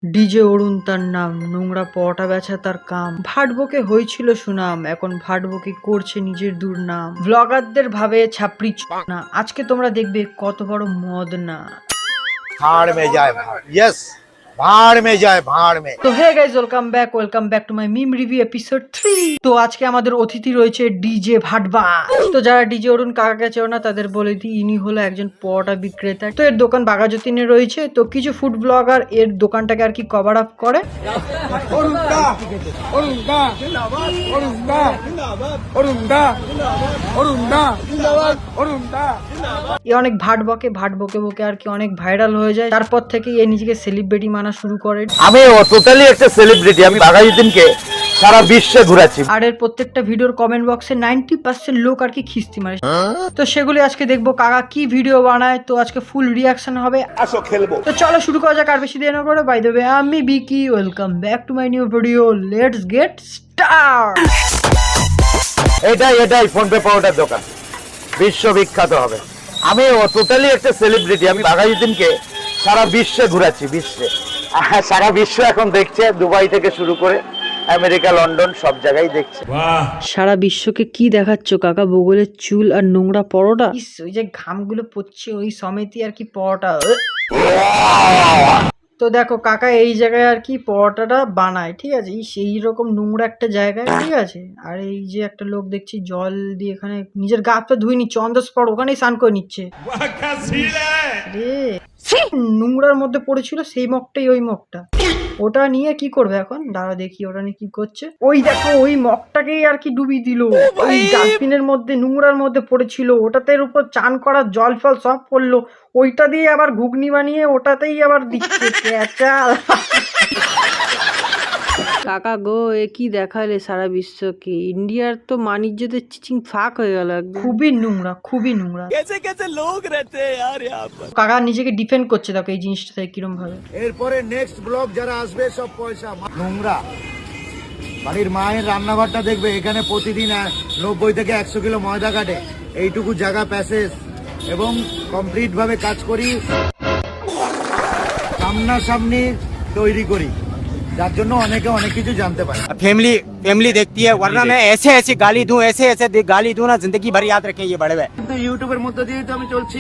DJ অরুণ তার নাম, নোংরা পটা বেচা তার কাম। ভাটবকে হয়েছিল সুনাম, এখন ভাটবকি করছে নিজের দুর্নাম। ব্লগারদের ভাবে ছাপড়ি না, আজকে তোমরা দেখবে কত বড় মদ না। भाड़ में जाए भाड़, यस भाड़ में जाए भाड़ में। তো hey guys, welcome back to my meme review episode 3। তো আজকে আমাদের অতিথি রয়েছে ডিজে ভাটবা। তো যারা ডিজে অরুণ কাকাকে চেও না তাদের বলে দিই, ইনি হলো একজন পটা বিক্রেতা। তো এর দোকান বাঘাযতীনে রয়েছে। তো কিছু ফুড ব্লগার এর দোকানটাকে আর কি কভার আপ করে। এ অনেক ভাট বকে আর কি অনেক ভাইরাল হয়ে যায়। তারপর থেকে এ নিজেকে সেলিব্রিটি মানা শুরু করে। আমি টোটালি একটা সেলিব্রিটি, আমি বাঘাযতীনকে সারা বিশ্বে ঘুরাচ্ছি। আর এর প্রত্যেকটা ভিডিওর কমেন্ট বক্সে 90% লোক আর কি খিস্তি মারে। তো সেগুলি আজকে দেখবো কাকা কি ভিডিও বানায়। তো আজকে ফুল রিয়াকশন হবে, আসো খেলবো। তো চলো শুরু করা যাক, আর বেশি দেরি না করে। বাই দ্য ওয়ে, আমি Vicky, welcome back to my new video. Let's get start. এটাই ফোন পে পাউডার দোকান, বিশ্ববিখ্যাত হবে। আমি টোটালি একটা সেলিব্রিটি, আমি বাঘাযতীনকে সারা বিশ্বে ঘুরাচ্ছি, বিশ্বে। সারা বিশ্ব এখন দেখছে, দুবাই থেকে শুরু করে আমেরিকা, লন্ডন, সব জায়গায় দেখছে। সারা বিশ্বকে কি দেখাচ্ছ কাকা? বগলের চুল আর নোংরা পরোটা। ওই যে ঘামগুলো পড়ছে ওই সমেতি আর কি পরোটা। তো দেখো কাকা এই জায়গায় আর কি পরোটাটা বানায়, ঠিক আছে, সেই রকম নোংরা একটা জায়গায়, ঠিক আছে। আর এই যে একটা লোক দেখছি জল দিয়ে এখানে নিজের গা হাত ধুয়ে নিচ্ছে, অন দ্য স্পট ওখানেই স্নান করে নিচ্ছে। নোংরার মধ্যে পড়েছিল সেই মগটাই, ওই মগটা। ওটা নিয়ে কি করবে এখন? দাঁড়া দেখি ওটা নিয়ে কি করছে। ওই দেখো ওই মগটাকেই আর কি ডুবিয়ে দিল। ওই ডাস্টবিনের মধ্যে নোংরার মধ্যে পড়েছিল, ওটাতে উপর চান করার জল ফল সব পড়লো। ওইটা দিয়ে আবার ঘুগনি বানিয়ে ওটাতেই আবার দিচ্ছে। পেঁচাল কাকা গো, এ কি দেখালে সারা বিশ্বকে? ইন্ডিয়ার তো মানিজ্যদের চিচিং ফাঁক হয়ে গেল। খুবই নোংরা, খুবই নোংরা। कैसे लोग रहते हैं यार यहाँ पर। কাকা নিজেকে ডিফেন্ড করছে, দেখো এই জিনিসটা থেকে কিরম ভাবে। এরপরে নেক্সট ব্লগ যারা আসবে সব পয়সা নোংরা। বাড়ির মায়ের রান্নাঘরটা দেখবে, এখানে প্রতিদিন 90 থেকে 100 কিলো ময়দা কাটে। এইটুকু জায়গা প্যাসেজ এবং কমপ্লিট ভাবে কাজ করি, সামনাসামনি তৈরি করি, যার জন্য অনেকে অনেক কিছু জানতে পারে। फैमिली देखती है, वरना मैं ऐसे गाली दूं, ऐसे गाली दूं ना, जिंदगी भर याद रखें ये बड़े हुए। কিন্তু ইউটিউবের মধ্যে দিয়ে তো আমি চলছি,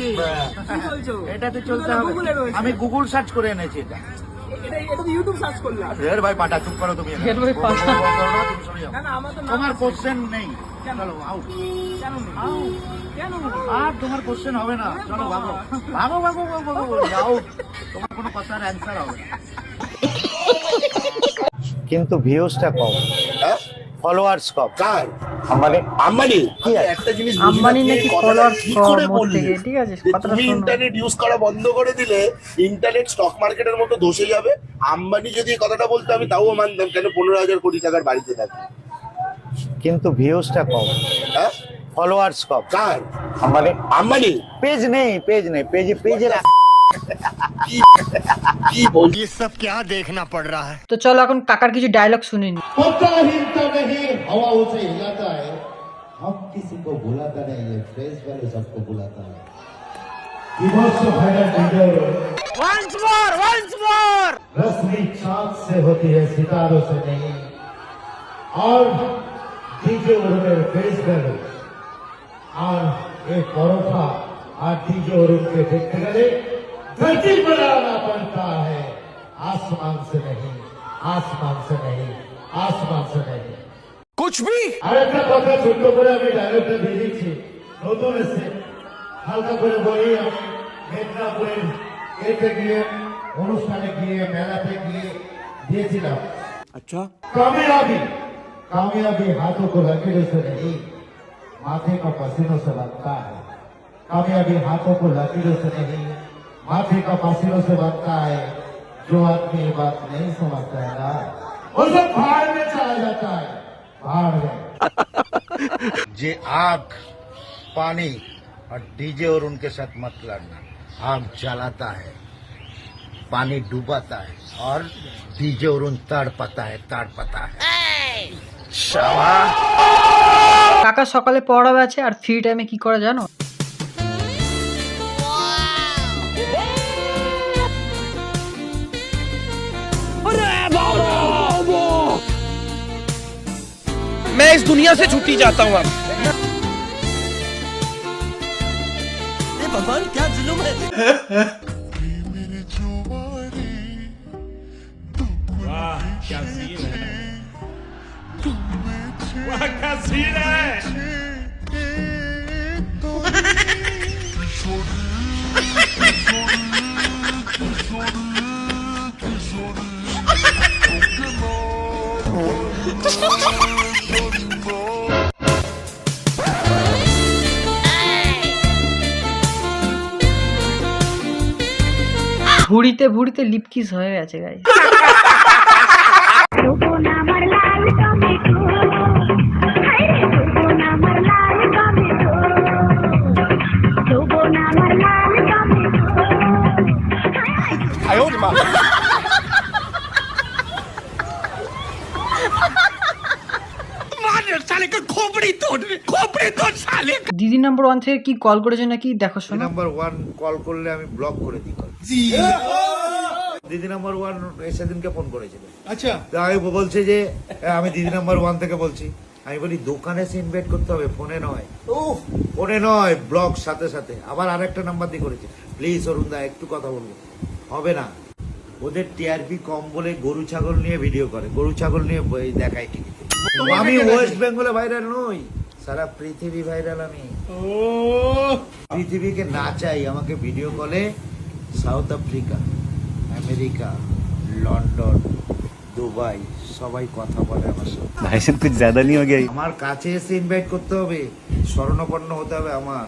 এটাতে চলতে হবে। আমি গুগল সার্চ করে এনেছি এটা। রের ভাই পাটা, চুপ করো তুমি। তোমার কোশ্চেন নেই, চলো আউট। আর তোমার কোশ্চেন হবে না, চলো ভাগো আউট। তোমার কোনো কথার অ্যান্সার হবে না। কিন্তু ভিউজটা কম, ফলোয়ার্স কম। কার? আম্বানি কি একটা জিনিস আম্বানি নাকি ফলোয়ার্স কম ওর থেকে, ঠিক আছে। কথাটা তুমি শোনো। ইন্টারনেট ইউজ করা বন্ধ করে দিলে ইন্টারনেট স্টক মার্কেটের মতো ধসে যাবে। আম্বানি যদি এই কথাটা বলতো আমি তাও মানতাম, কেন 15,000 কোটি টাকার বাড়িতে থাকে। কিন্তু ভিউজটা কম, ফলোয়ার্স কম। কার? আম্বানি পেজ নেই, পেজের কি বল। ये सब क्या देखना पड़ रहा है। তো চলো এখন কাকার কিছু ডায়লগ শুনে নি। पत्ता हिलता नहीं, हवा उसे हिलाता है। हम किसी को बुलाता नहीं, ये फेस वैल्यू सबको बुलाता है। रस्मी चांद से होती है, सितारों से नहीं। और डीजे उर्मेर फेस वैल्यू और एक परोठा और डीजे उर्म के देखते गए धरती पर आना पड़ता है, आसमान से नहीं, आसमान से नहीं, आसमान से नहीं। कुछ भी আরেকটা কথা ছোট্ট করে আমি ডায়লগটা দিয়ে দিচ্ছি, নতুন এসে হালকা করে বলি। আমি মেদিনীপুরের এতে গিয়ে, অনুষ্ঠানে গিয়ে, মেলাতে গিয়ে দিয়েছিলাম। अच्छा कामयाबी हाथों को लकीरों से नहीं, माथे का पसीनों से बनता है। कामयाबी हाथों को लकीरों से नहीं, माथे का पसीनों से बनता है। जो आदमी ये बात नहीं समझता है ना, वो सब भाड़ में चला जाता है, भाड़ में। যে आग पानी और डीजे और उनके साथ मत लड़ना। आग जलाता है, पानी डुबाता है और डीजे और उन तड़पाता है। কাকা সকালে পড়া আছে আর ফ্রি টাইমে কি করে জানো? मैं इस दुनिया से छुट्टी चाहता हूँ अब। भगवान क्या जुल्म है। ভুড়িতে ভুড়িতে লিপকিস হয়ে গেছে গাইস। দিদি নাম্বার 1 থেকে কি কল করেছে নাকি দেখো শোনো। নাম্বার 1 কল করলে আমি ব্লক করে দিই কল। দিদি নাম্বার 1 সেদিনকে ফোন করেছিল। আচ্ছা, আমি বলছে যে আমি দিদি নাম্বার 1 থেকে বলছি। আমি বলি দোকানে এসে ইনভাইট করতে হবে, ফোনে নয়। ফোনে নয়, ব্লক সাথে সাথে। আবার আরেকটা নাম্বার দিয়ে করেছে, প্লিজ অরুণ দা একটু কথা বলবো। হবে না, ওদের টিআরপি কম বলে গরু ছাগল নিয়ে ভিডিও করে, গরু ছাগল নিয়ে দেখায় টিভিতে। আমি ওয়েস্ট বেঙ্গলে ভাইরাল নই, সারা পৃথিবী ভাইরাল। আমি পৃথিবীকে না চাই, আমাকে ভিডিও কলে south Africa, America, London, Dubai সবাই কথা বলে আমার সাথে। भाई साहब कुछ ज्यादा नहीं हो गया? আমার কাছে এসে ইনভাইট করতে হবে, শরণাপন্ন হতে হবে আমার।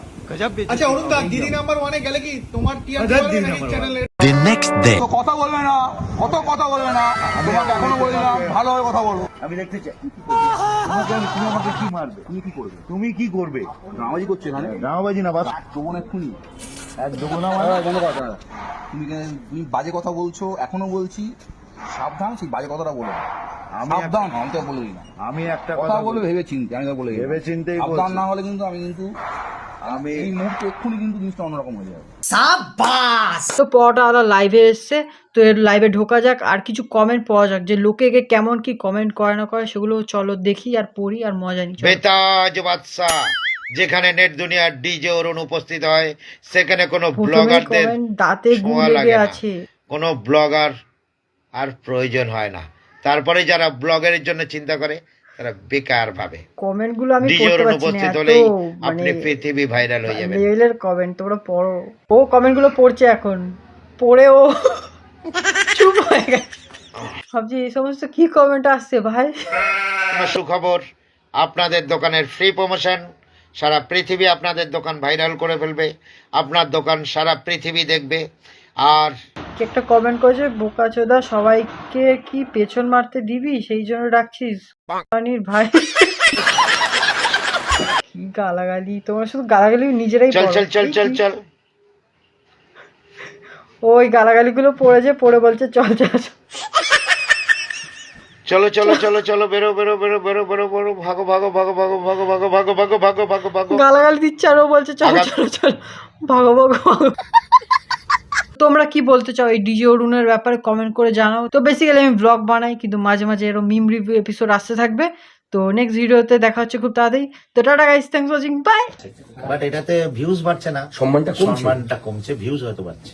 আচ্ছা অরুণ দা, দিদি নাম্বার 1 এ গেলে কি তোমার টিআরপি দিদি নাম্বার 1 চ্যানেলে The next day. কথা বলবে না, কত কথা বলবে না। তোমাকে এখনো বলে দিলাম ভালোভাবে কথা বলো। আমি দেখতে চাই তুমি আমাকে কি মারবে, তুমি কি করবে, তুমি কি করবে? ড্রামাজি করছো এখানে, ড্রামাবাজি না বাস, তোমার এক্ষুনি এক দেবো না বন্ধ কথা। তুমি বাজে কথা বলছো, এখনো বলছি সাবধান, সেই বাজে কথাটা বলো না। সাবধান, আমি তো বলে দিই না। আমি একটা কথা বলবে ভেবে চিন্তে, আমি তো বলে দিই ভেবে চিন্তেই সাবধান বলছি। না হলে কিন্তু আমি এই মুহূর্তে এক্ষুনি কিন্তু জিনিসটা অন্যরকম হয়ে যাবে। তো পড়াটা আলাদা লাইভে এসছে, তো এর লাইভে ঢোকা যাক আর কিছু কমেন্ট পাওয়া যাক, যে লোকে কেমন কি কমেন্ট করে না করে সেগুলো চলো দেখি আর পড়ি আর মজা নিই। চলো। বেতাজ বাদশা, যেখানে নেট দুনিয়ার ডিজে অরুণ উপস্থিত হয় সেখানে কোনো প্রথমেই ব্লগারদের কমেন্ট দাঁতে গুল ছোঁয়া লাগে লেগে না, আছে। কোনো ব্লগার আর প্রয়োজন হয় না। তারপরে যারা ব্লগারের জন্য চিন্তা করে তারা বেকার ভাবে। কমেন্ট গুলো আমি ডিজে পড়তে অরুণ পারছি না, উপস্থিত এত হলেই মানে আপনি পৃথিবী ভাইরাল হয়ে যাবেন। লেভেলের কমেন্ট তোমরা পড়ো। ও কমেন্ট গুলো পড়ছে এখন, পড়ে ও চুপ হয়ে গেছে। ভাবছি এই সমস্ত কি কমেন্ট আসছে ভাই। সুখবর, আপনাদের দোকানের ফ্রি প্রমোশন, সারা পৃথিবী আপনাদের দোকান ভাইরাল করে ফেলবে, আপনার দোকান সারা পৃথিবী দেখবে। আর কি একটা কমেন্ট করেছে, বোকাচোদা সবাইকে কি পেছন মারতে দিবি সেই জন্য ডাকছিস পানির ভাই। কি গালাগালি, তোমরা শুধু গালাগালি নিজেরাই চল পড়ো। চল চল চল চল, ওই গালাগালিগুলো পড়েছে, পড়ে বলছে চল চল চল। চলো চলো চলো চলো, বেরো বেরো বেরো বেরো বেরো বেরো, ভাগো ভাগো ভাগো ভাগো ভাগো ভাগো ভাগো ভাগো ভাগো ভাগো ভাগো। গালাগালি দিচ্ছে আর ও বলছে চলো চলো চলো, ভাগো ভাগো ভাগো। তোমরা কি বলতে চাও এই ডিজে অরুণের ব্যাপারে কমেন্ট করে জানাও। তো বেসিক্যালি আমি ব্লগ বানাই, কিন্তু মাঝে মাঝে এরকম মিম রিভিউ এপিসোড আসতে থাকবে। তো নেক্সট ভিডিওতে দেখা হচ্ছে খুব তাড়াতাড়ি। তো tata guys, thanks for watching, bye. But এটাতে ভিউজ বাড়ছে না, সম্মানটা কমছে, ভিউজ হয়তো বাড়ছে।